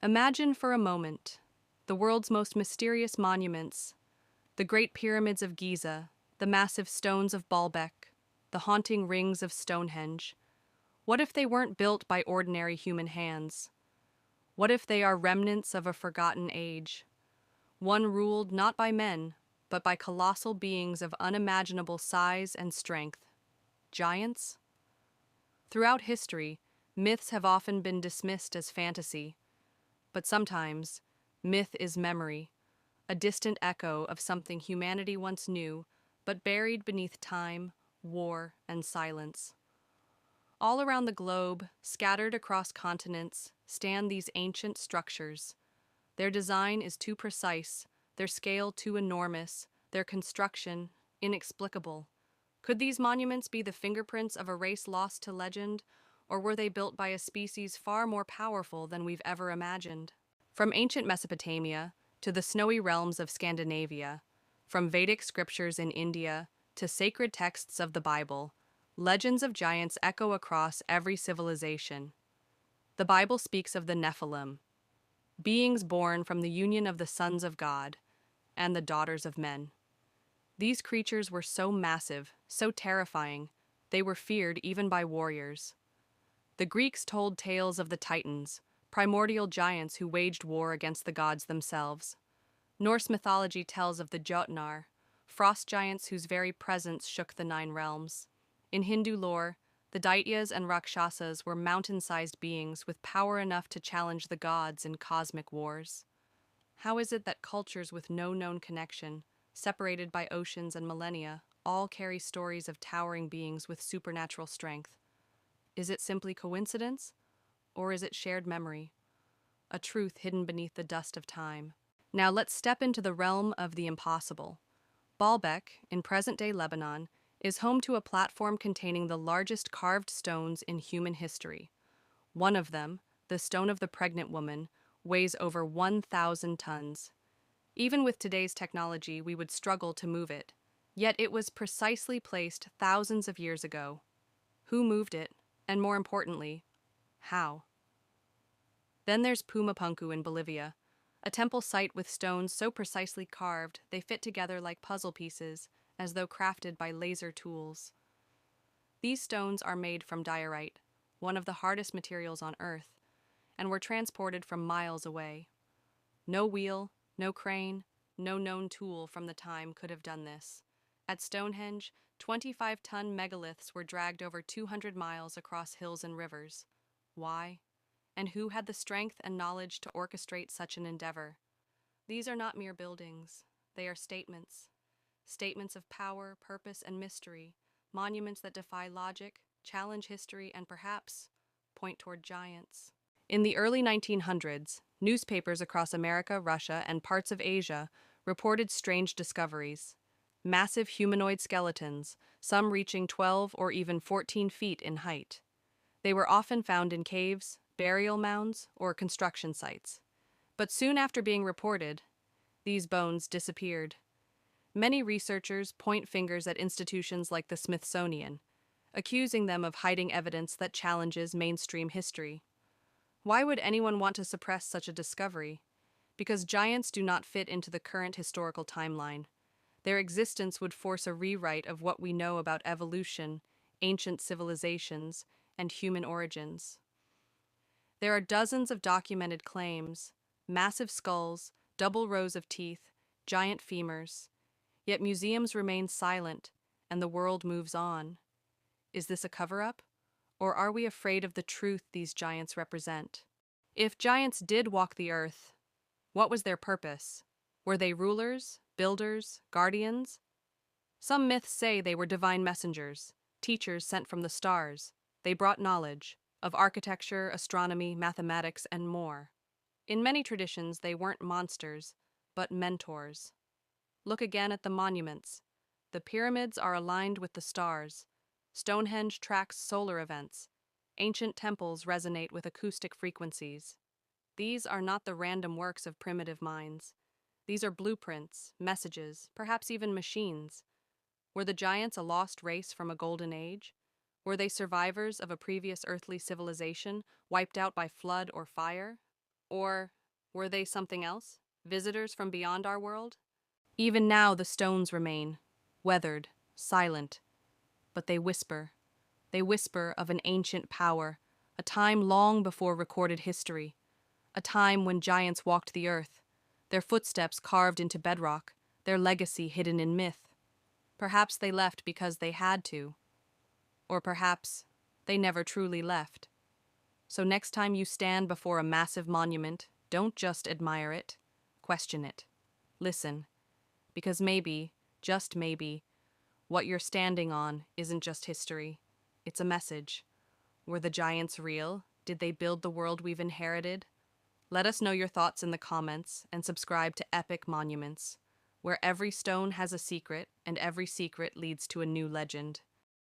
Imagine for a moment the world's most mysterious monuments, the Great Pyramids of Giza, the massive stones of Baalbek, the haunting rings of Stonehenge. What if they weren't built by ordinary human hands? What if they are remnants of a forgotten age? One ruled not by men, but by colossal beings of unimaginable size and strength. Giants? Throughout history, myths have often been dismissed as fantasy. But sometimes, myth is memory, a distant echo of something humanity once knew, but buried beneath time, war, and silence. All around the globe, scattered across continents, stand these ancient structures. Their design is too precise, their scale too enormous, their construction inexplicable. Could these monuments be the fingerprints of a race lost to legend, or were they built by a species far more powerful than we've ever imagined? From ancient Mesopotamia to the snowy realms of Scandinavia, from Vedic scriptures in India to sacred texts of the Bible, legends of giants echo across every civilization. The Bible speaks of the Nephilim, beings born from the union of the sons of God and the daughters of men. These creatures were so massive, so terrifying, they were feared even by warriors. The Greeks told tales of the Titans, primordial giants who waged war against the gods themselves. Norse mythology tells of the Jotnar, frost giants whose very presence shook the 9 realms. In Hindu lore, the Daityas and Rakshasas were mountain-sized beings with power enough to challenge the gods in cosmic wars. How is it that cultures with no known connection, separated by oceans and millennia, all carry stories of towering beings with supernatural strength? Is it simply coincidence, or is it shared memory? A truth hidden beneath the dust of time. Now let's step into the realm of the impossible. Baalbek, in present-day Lebanon, is home to a platform containing the largest carved stones in human history. One of them, the Stone of the Pregnant Woman, weighs over 1,000 tons. Even with today's technology, we would struggle to move it. Yet it was precisely placed thousands of years ago. Who moved it? And more importantly, how? Then there's Puma Punku in Bolivia, a temple site with stones so precisely carved they fit together like puzzle pieces, as though crafted by laser tools. These stones are made from diorite, one of the hardest materials on Earth, and were transported from miles away. No wheel, no crane, no known tool from the time could have done this. At Stonehenge, 25-ton megaliths were dragged over 200 miles across hills and rivers. Why? And who had the strength and knowledge to orchestrate such an endeavor? These are not mere buildings. They are statements. Statements of power, purpose, and mystery, monuments that defy logic, challenge history, and perhaps point toward giants. In the early 1900s, newspapers across America, Russia, and parts of Asia reported strange discoveries. Massive humanoid skeletons, some reaching 12 or even 14 feet in height. They were often found in caves, burial mounds, or construction sites. But soon after being reported, these bones disappeared. Many researchers point fingers at institutions like the Smithsonian, accusing them of hiding evidence that challenges mainstream history. Why would anyone want to suppress such a discovery? Because giants do not fit into the current historical timeline. Their existence would force a rewrite of what we know about evolution, ancient civilizations, and human origins. There are dozens of documented claims, massive skulls, double rows of teeth, giant femurs. Yet museums remain silent, and the world moves on. Is this a cover-up? Or are we afraid of the truth these giants represent? If giants did walk the earth, what was their purpose? Were they rulers, builders, guardians? Some myths say they were divine messengers, teachers sent from the stars. They brought knowledge of architecture, astronomy, mathematics, and more. In many traditions, they weren't monsters, but mentors. Look again at the monuments. The pyramids are aligned with the stars. Stonehenge tracks solar events. Ancient temples resonate with acoustic frequencies. These are not the random works of primitive minds. These are blueprints, messages, perhaps even machines. Were the giants a lost race from a golden age? Were they survivors of a previous earthly civilization, wiped out by flood or fire? Or were they something else? Visitors from beyond our world? Even now the stones remain, weathered, silent, but they whisper. They whisper of an ancient power, a time long before recorded history, a time when giants walked the earth, their footsteps carved into bedrock, their legacy hidden in myth. Perhaps they left because they had to, or perhaps they never truly left. So next time you stand before a massive monument, don't just admire it, question it. Listen, because maybe, just maybe, what you're standing on isn't just history, it's a message. Were the giants real? Did they build the world we've inherited? Let us know your thoughts in the comments and subscribe to Epic Monuments, where every stone has a secret and every secret leads to a new legend.